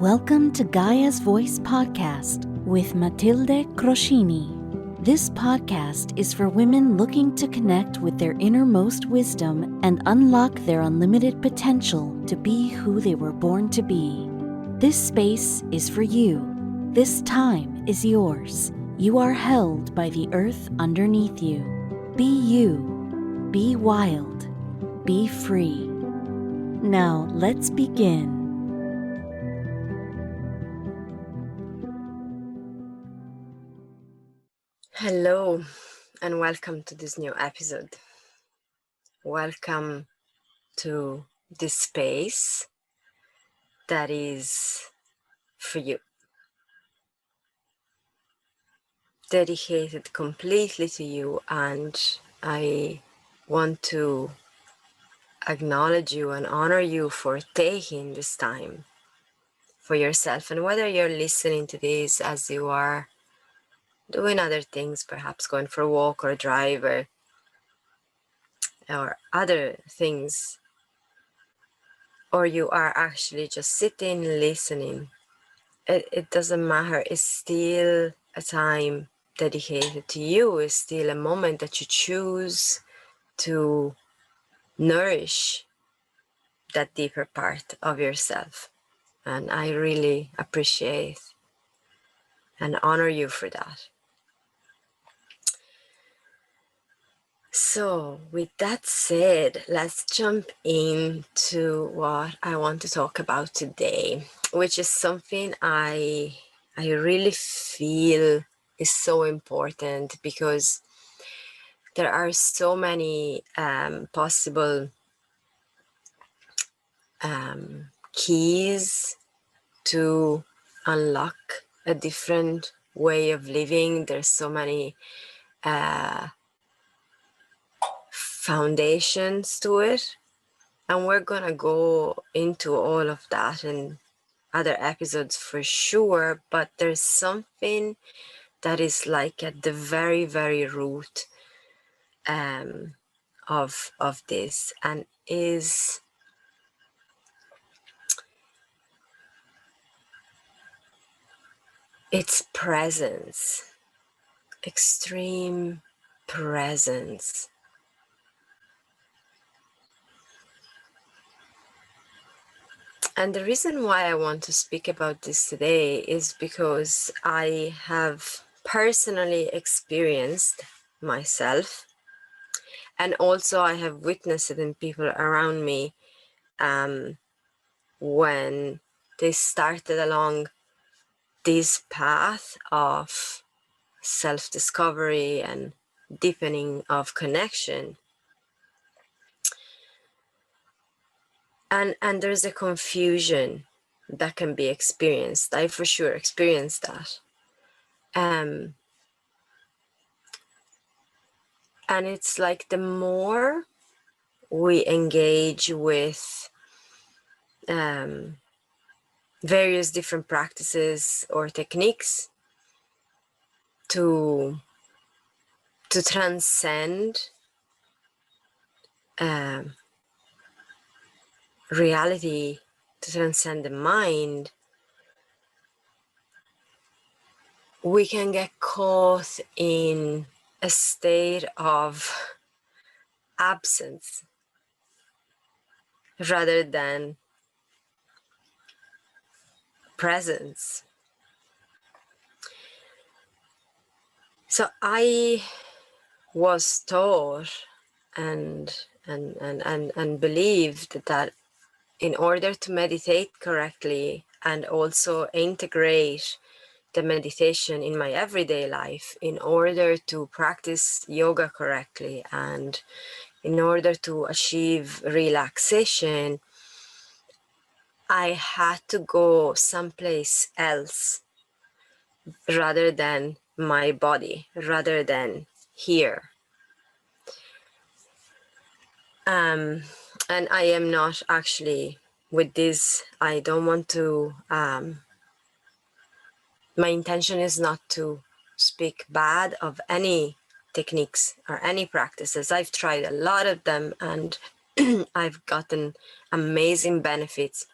Welcome to Gaia's Voice Podcast with Matilde Croscini. This podcast is for women looking to connect with their innermost wisdom and unlock their unlimited potential to be who they were born to be. This space is for you. This time is yours. You are held by the earth underneath you. Be you. Be wild. Be free. Now let's begin. Hello and welcome to this new episode. Welcome to this space that is for you. Dedicated completely to you, and I want to acknowledge you and honor you for taking this time for yourself. And whether you're listening to this as you are doing other things, perhaps going for a walk or a drive or other things, or you are actually just sitting listening, it doesn't matter. It's still a time dedicated to you. It's still a moment that you choose to nourish that deeper part of yourself. And I really appreciate and honor you for that. So with that said, let's jump into what I want to talk about today, which is something I really feel is so important, because there are so many possible keys to unlock a different way of living. There's so many foundations to it, and we're gonna go into all of that in other episodes for sure. But there's something that is like at the very, very root of this, and is its presence, extreme presence. And the reason why I want to speak about this today is because I have personally experienced myself, and also I have witnessed it in people around me when they started along this path of self-discovery and deepening of connection. And there's a confusion that can be experienced. I for sure experienced that. And it's like the more we engage with various different practices or techniques to transcend reality, to transcend the mind, we can get caught in a state of absence rather than presence. So I was taught and believed that in order to meditate correctly and also integrate the meditation in my everyday life, in order to practice yoga correctly, and in order to achieve relaxation, I had to go someplace else rather than my body, rather than here. And I am not actually with this. I don't want to, my intention is not to speak bad of any techniques or any practices. I've tried a lot of them and I've gotten amazing benefits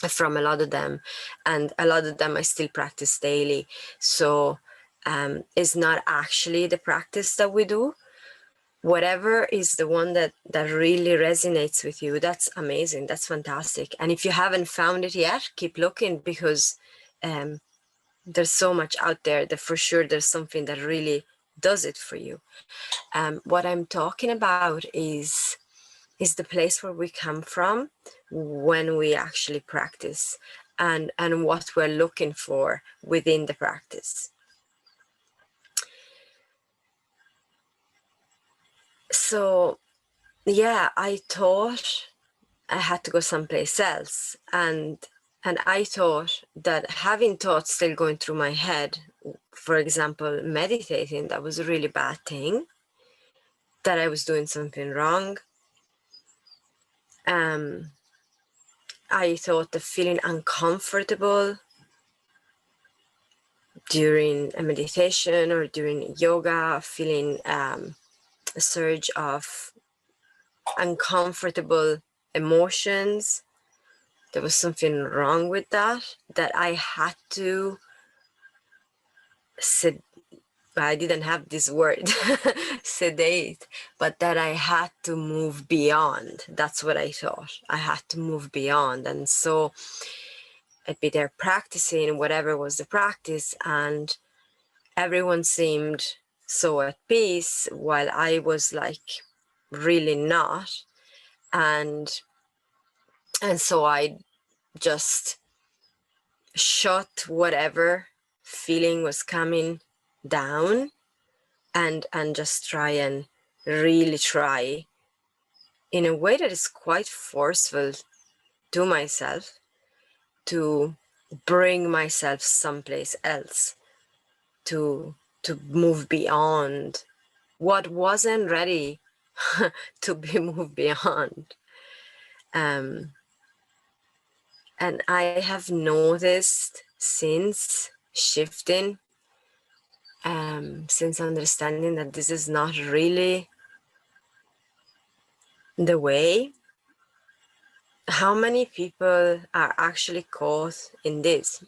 from a lot of them, and a lot of them I still practice daily. So it's not actually the practice that we do. Whatever is the one that really resonates with you, that's amazing, that's fantastic. And if you haven't found it yet, keep looking, because there's so much out there that for sure there's something that really does it for you. What I'm talking about is the place where we come from when we actually practice, and what we're looking for within the practice. So yeah, I thought I had to go someplace else, and I thought that having thoughts still going through my head, for example meditating, that was a really bad thing, that I was doing something wrong. I thought that feeling uncomfortable during a meditation or during yoga, feeling a surge of uncomfortable emotions, there was something wrong with that, that I had to I didn't have this word, sedate, but that I had to move beyond. That's what I thought. I had to move beyond. And so I'd be there practicing whatever was the practice, and everyone seemed so at peace while I was like really not. And so I just shut whatever feeling was coming down, and just try and really try in a way that is quite forceful to myself to bring myself someplace else, to move beyond what wasn't ready to be moved beyond. And I have noticed since shifting, since understanding that this is not really the way, how many people are actually caught in this.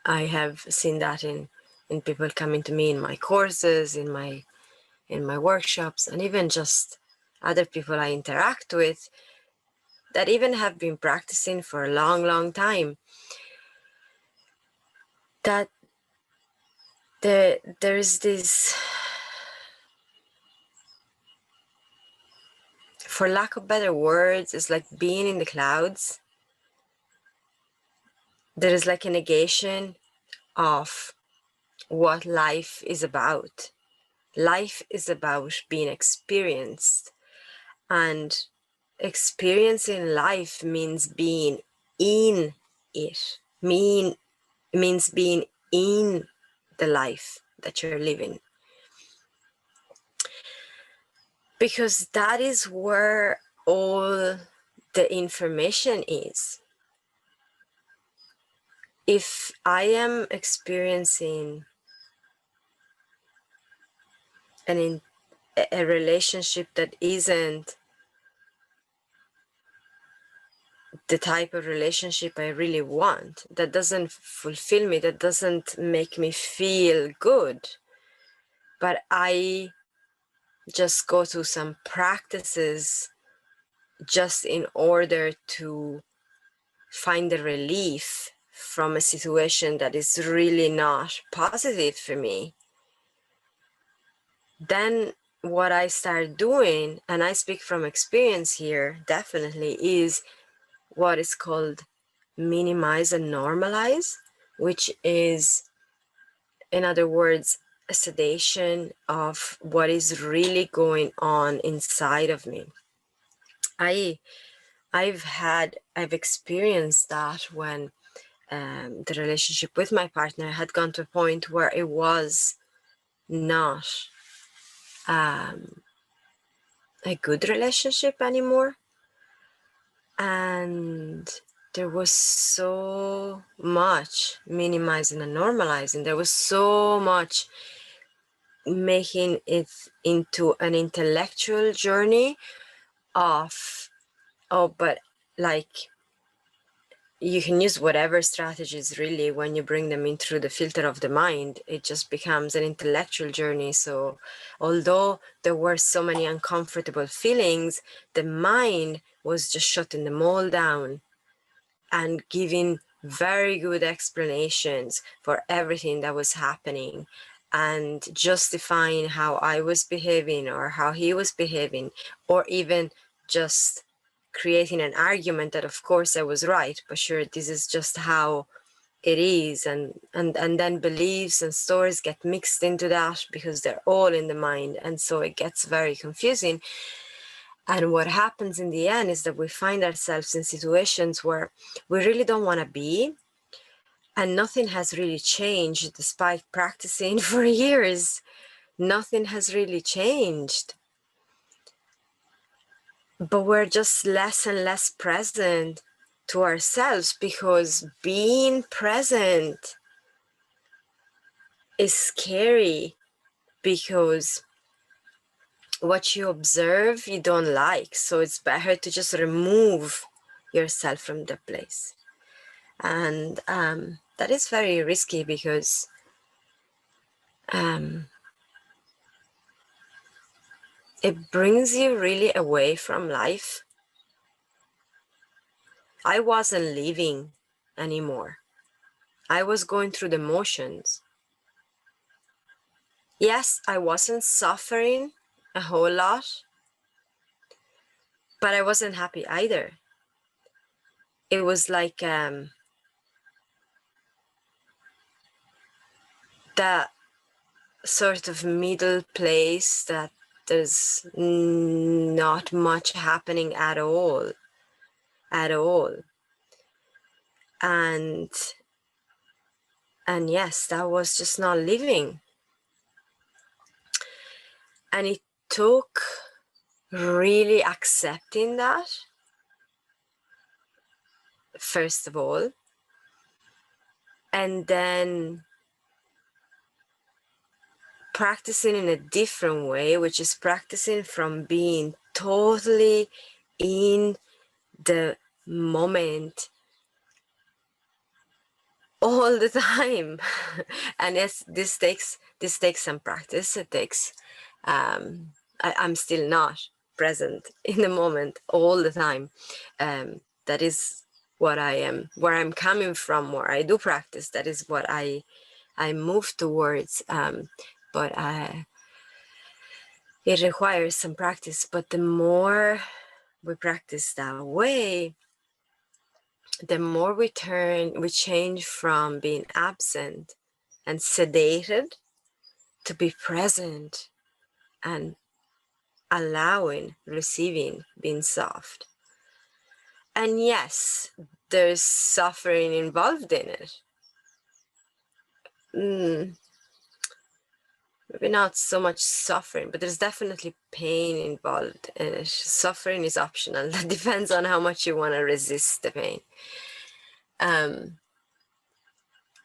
I have seen that in people coming to me in my courses, in my workshops, and even just other people I interact with that even have been practicing for a long time, that there's this, for lack of better words, it's like being in the clouds. There is like a negation of what life is about. Life is about being experienced, and experiencing life means being in it, means being in the life that you're living, because that is where all the information is. If I am experiencing a relationship that isn't the type of relationship I really want, that doesn't fulfill me, that doesn't make me feel good, but I just go through some practices just in order to find the relief from a situation that is really not positive for me, then what I start doing, and I speak from experience here definitely, is what is called minimize and normalize, which is, in other words, a sedation of what is really going on inside of me. I've experienced that when the relationship with my partner had gone to a point where it was not a good relationship anymore, and there was so much minimizing and normalizing. There was so much making it into an intellectual journey of, oh, but like you can use whatever strategies really when you bring them in through the filter of the mind. It just becomes an intellectual journey. So although there were so many uncomfortable feelings, the mind was just shutting them all down and giving very good explanations for everything that was happening and justifying how I was behaving or how he was behaving, or even just creating an argument that of course I was right, but sure, this is just how it is. And then beliefs and stories get mixed into that because they're all in the mind, and so it gets very confusing. And what happens in the end is that we find ourselves in situations where we really don't want to be, and nothing has really changed despite practicing for years. Nothing has really changed. But we're just less and less present to ourselves, because being present is scary, because what you observe you don't like, so it's better to just remove yourself from the place. And that is very risky, because it brings you really away from life. I wasn't living anymore. I was going through the motions. Yes, I wasn't suffering a whole lot, but I wasn't happy either. It was like that sort of middle place that there's not much happening at all. And yes, that was just not living. And it took really accepting that, first of all, and then practicing in a different way, which is practicing from being totally in the moment all the time. And yes, this takes some practice. It takes I'm still not present in the moment all the time. That is what I am, where I'm coming from, where I do practice. That is what I move towards. But it requires some practice. But the more we practice that way, the more we change from being absent and sedated to be present and allowing, receiving, being soft. And yes, there's suffering involved in it. Maybe not so much suffering, but there's definitely pain involved in it. Suffering is optional. That depends on how much you want to resist the pain.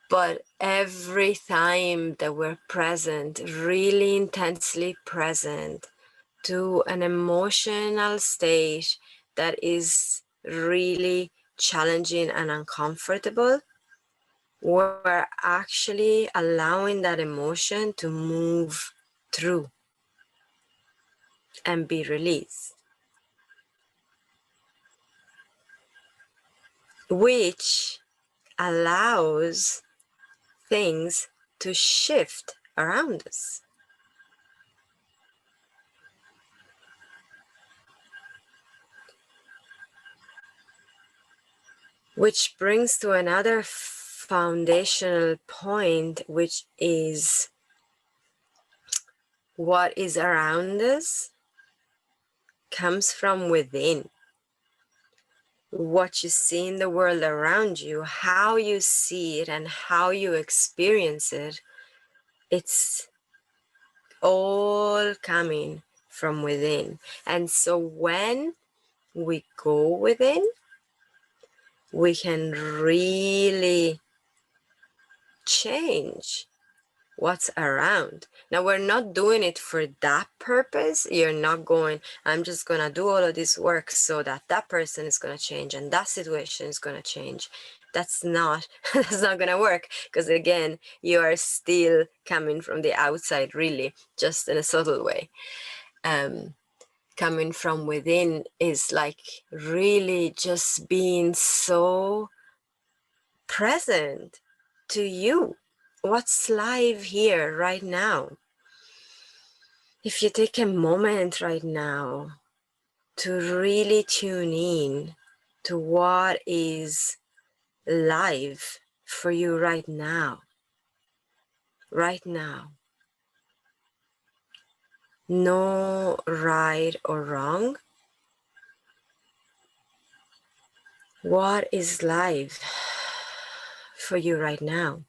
But every time that we're present, really intensely present to an emotional state that is really challenging and uncomfortable, we're actually allowing that emotion to move through and be released, which allows things to shift around us. Which brings to another foundational point, which is what is around us comes from within. What you see in the world around you, how you see it and how you experience it, it's all coming from within. And so when we go within, we can really change what's around. Now, we're not doing it for that purpose. You're not going, I'm just going to do all of this work so that that person is going to change and that situation is going to change. That's not going to work, because again, you are still coming from the outside, really, just in a subtle way. Coming from within is like really just being so present to you. What's live here right now? If you take a moment right now to really tune in to what is live for you right now, no right or wrong. What is live for you right now?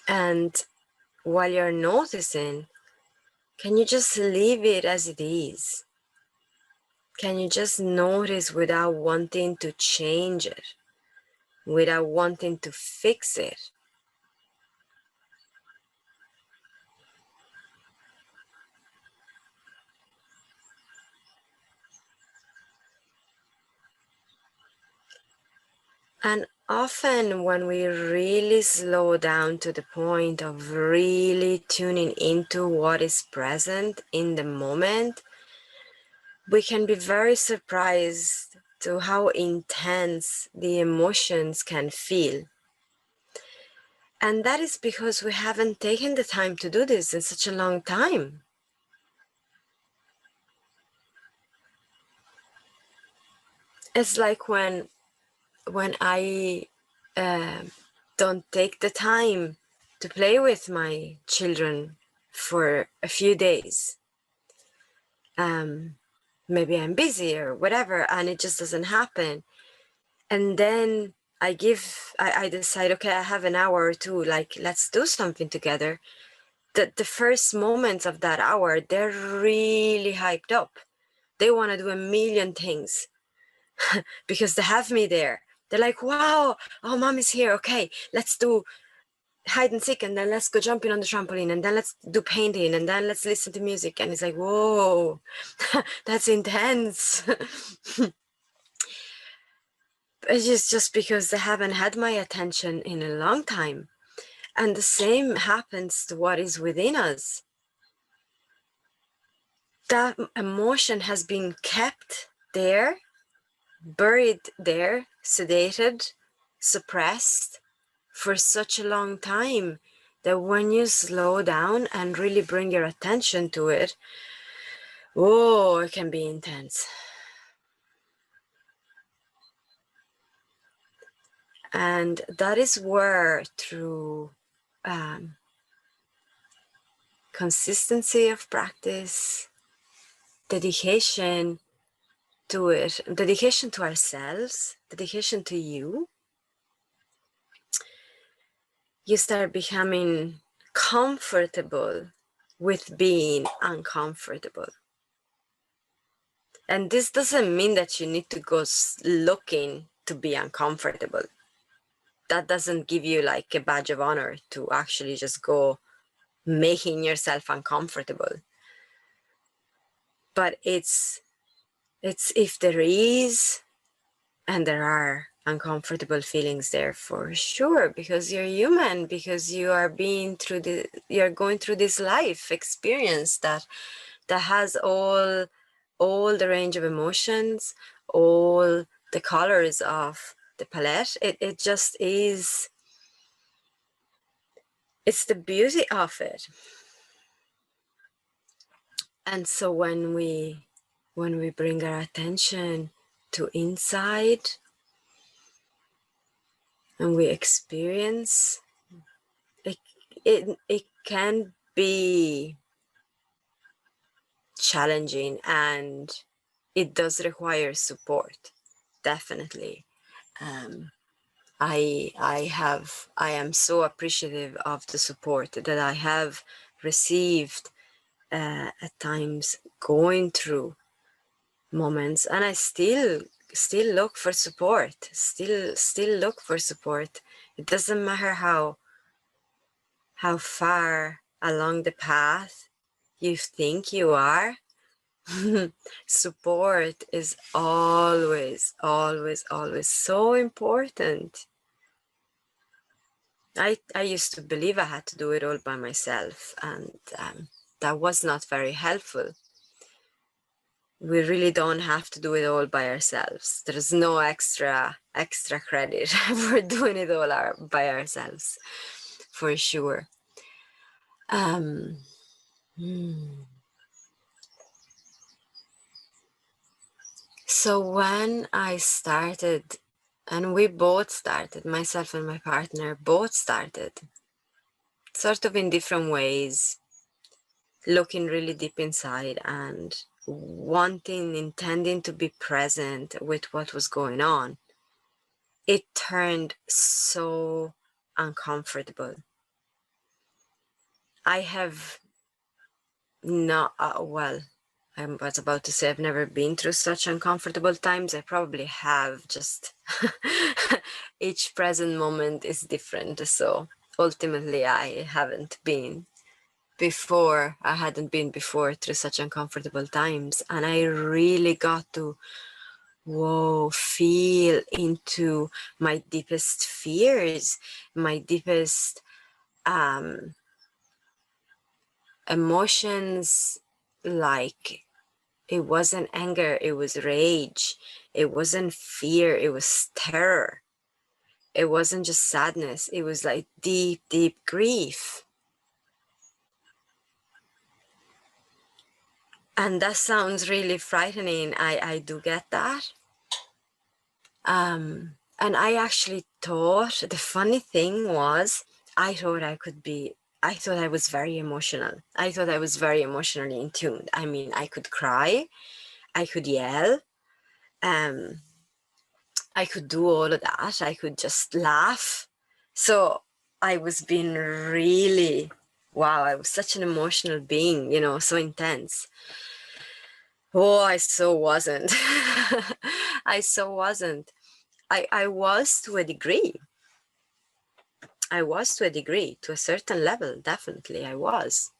And while you're noticing, can you just leave it as it is? Can you just notice without wanting to change it, without wanting to fix it? And often when we really slow down to the point of really tuning into what is present in the moment, we can be very surprised to how intense the emotions can feel. And that is because we haven't taken the time to do this in such a long time. It's like when I don't take the time to play with my children for a few days. Maybe I'm busy or whatever, and it just doesn't happen. And then I decide, okay, I have an hour or two, like, let's do something together. The first moments of that hour, they're really hyped up. They want to do a million things because they have me there. They're like, wow, oh, mom is here. Okay, let's do hide and seek, and then let's go jumping on the trampoline, and then let's do painting, and then let's listen to music. And it's like, whoa, that's intense. It's just because they haven't had my attention in a long time. And the same happens to what is within us. That emotion has been kept there, buried there, sedated, suppressed for such a long time that when you slow down and really bring your attention to it, oh, it can be intense. And that is where, through consistency of practice, dedication to it, dedication to ourselves, dedication to you, you start becoming comfortable with being uncomfortable. And this doesn't mean that you need to go looking to be uncomfortable. That doesn't give you like a badge of honor to actually just go making yourself uncomfortable. But it's if there is, and there are uncomfortable feelings there for sure, because you're human, because you're going through this life experience that has all the range of emotions, all the colors of the palette. It just is, it's the beauty of it. And so when we bring our attention to inside and we experience, it can be challenging, and it does require support, definitely. I am so appreciative of the support that I have received at times going through moments, and I still still look for support, still look for support. It doesn't matter how far along the path you think you are. Support is always, always, always so important. I used to believe I had to do it all by myself, and that was not very helpful. We really don't have to do it all by ourselves. There's no extra credit for doing it all by ourselves, for sure. So when I started, and we both started, myself and my partner both started, sort of in different ways, looking really deep inside and intending to be present with what was going on, it turned so uncomfortable. I have not, I was about to say I've never been through such uncomfortable times. I probably have, just each present moment is different. So ultimately I hadn't been before through such uncomfortable times. And I really got to, feel into my deepest fears, my deepest emotions. Like, it wasn't anger, it was rage. It wasn't fear, it was terror. It wasn't just sadness, it was like deep, deep grief. And that sounds really frightening. I do get that. And I actually thought, the funny thing was, I thought I was very emotional. I thought I was very emotionally in tune. I mean, I could cry, I could yell, I could do all of that. I could just laugh. So I was being really, I was such an emotional being, so intense. Oh, I so wasn't. I so wasn't. I was to a degree. To a certain level, definitely I was.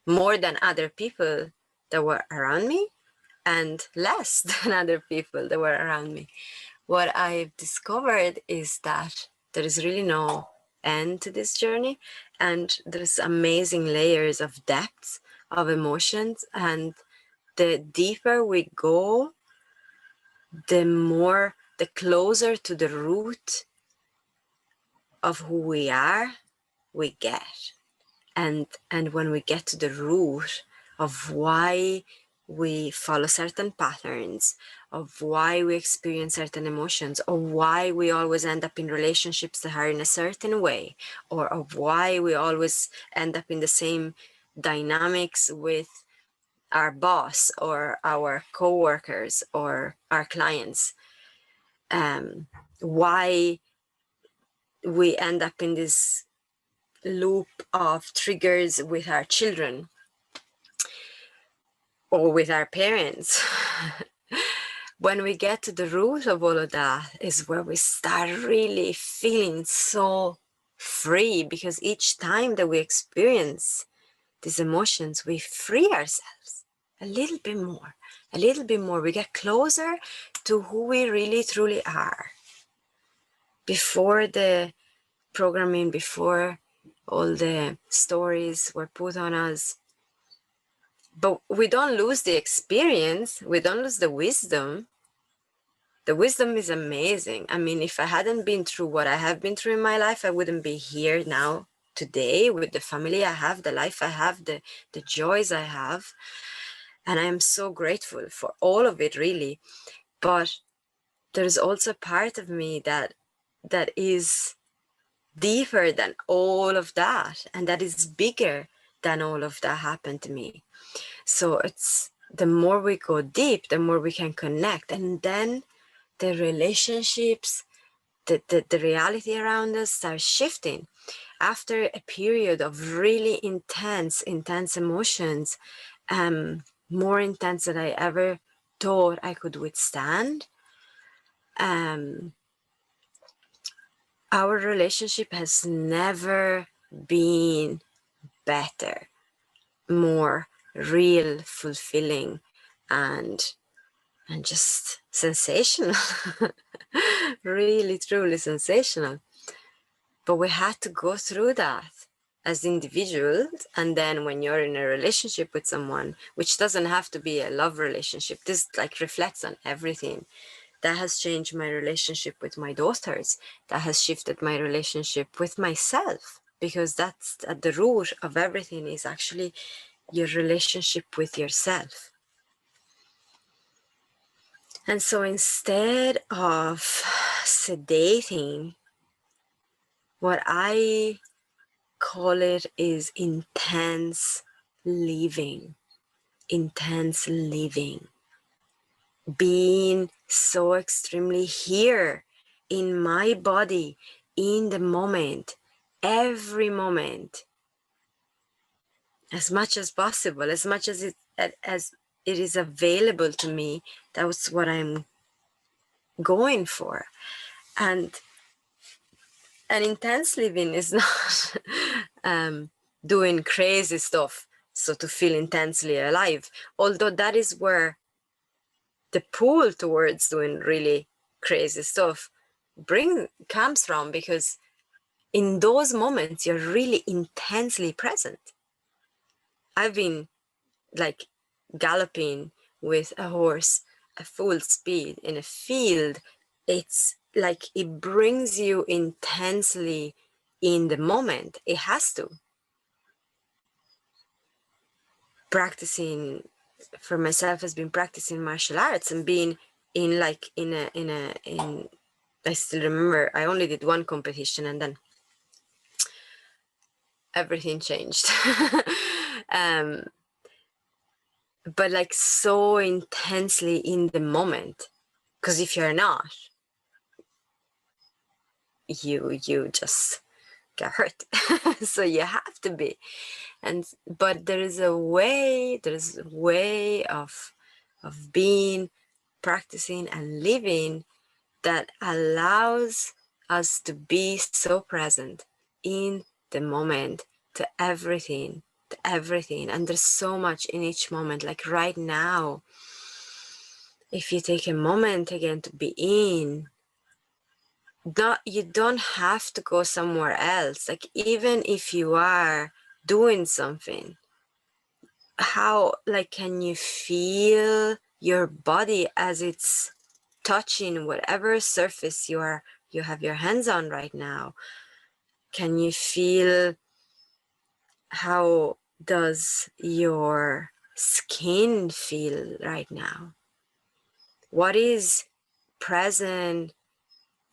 More than other people that were around me, and less than other people that were around me. What I've discovered is that there is really no end to this journey, and there's amazing layers of depths of emotions, and the deeper we go, the closer to the root of who we are we get. And when we get to the root of why we follow certain patterns, of why we experience certain emotions, or why we always end up in relationships that are in a certain way, or of why we always end up in the same dynamics with our boss or our co-workers or our clients, why we end up in this loop of triggers with our children or with our parents. When we get to the root of all of that is where we start really feeling so free, because each time that we experience these emotions, we free ourselves a little bit more. We get closer to who we really truly are. Before the programming, before all the stories were put on us. But we don't lose the experience, we don't lose the wisdom. The wisdom is amazing. I mean, if I hadn't been through what I have been through in my life, I wouldn't be here now today with the family I have, the life I have, the joys I have. And I am so grateful for all of it, really. But there's also a part of me that is deeper than all of that, and that is bigger than all of that happened to me. So it's the more we go deep, the more we can connect, and then the relationships, the reality around us starts shifting. After a period of really intense emotions, more intense than I ever thought I could withstand, Our relationship has never been better, more real, fulfilling, and just sensational. Really, truly sensational. But we had to go through that as individuals, and then when you're in a relationship with someone, which doesn't have to be a love relationship, this like reflects on everything. That has changed my relationship with my daughters. That has shifted my relationship with myself, because that's at the root of everything, is actually your relationship with yourself. And so instead of sedating, what I call it is intense living. Intense living. Being so extremely here in my body, in the moment, every moment, as much as possible, as much as it is available to me. That's what I'm going for. And intense living is not doing crazy stuff so to feel intensely alive, although that is where the pull towards doing really crazy stuff comes from, because in those moments you're really intensely present. I've been like galloping with a horse at full speed in a field. It's like it brings you intensely in the moment. It has to. Practicing for myself has been practicing martial arts and being in like in I still remember I only did one competition and then everything changed. But like so intensely in the moment, because if you're not, you just get hurt. So you have to be. But there's a way of being, practicing and living that allows us to be so present in the moment to everything. And there's so much in each moment. Like right now, if you take a moment again to be in, you don't have to go somewhere else. Like even if you are doing something, how like can you feel your body as it's touching whatever surface you have your hands on right now? Can you feel how does your skin feel right now? What is present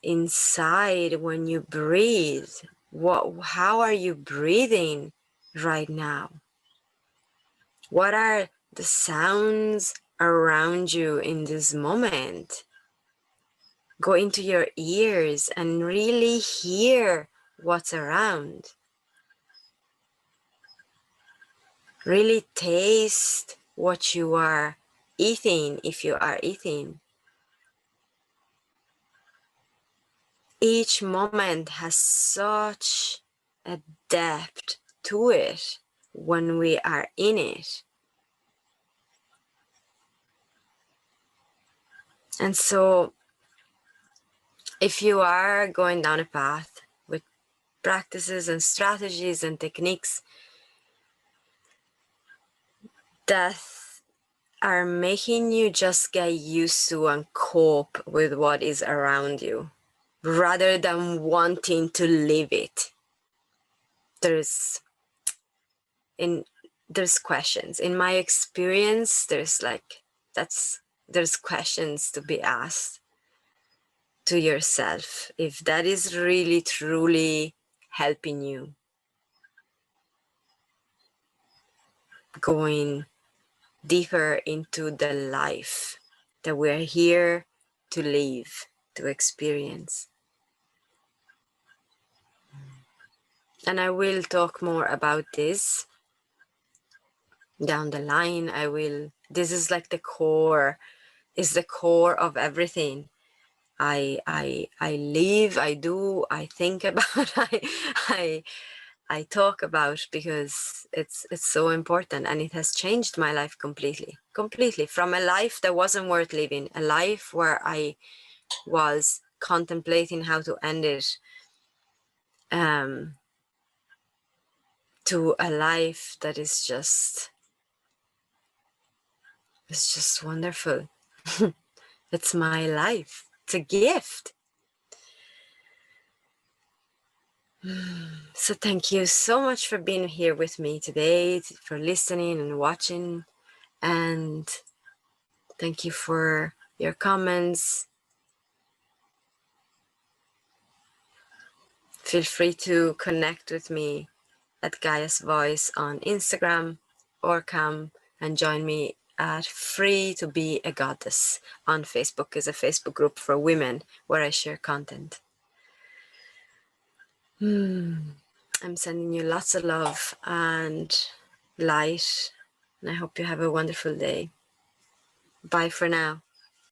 inside when you breathe? How are you breathing right now? What are the sounds around you in this moment? Go into your ears and really hear what's around. Really taste what you are eating, if you are eating. Each moment has such a depth to it when we are in it. And so if you are going down a path with practices and strategies and techniques that are making you just get used to and cope with what is around you, rather than wanting to live it, there's questions. In my experience, there's questions to be asked to yourself if that is really truly helping you going deeper into the life that we're here to live, to experience. And I will talk more about this down the line. This is like the core of everything. I live, I do, I think about, I I talk about, because it's so important, and it has changed my life completely from a life that wasn't worth living, a life where I was contemplating how to end it, to a life that is just, it's just wonderful. It's my life. It's a gift. So thank you so much for being here with me today, for listening and watching, and thank you for your comments. Feel free to connect with me at Gaia's Voice on Instagram, or come and join me at Free to Be a Goddess on Facebook. Is a Facebook group for women where I share content. I'm sending you lots of love and light, and I hope you have a wonderful day. Bye for now.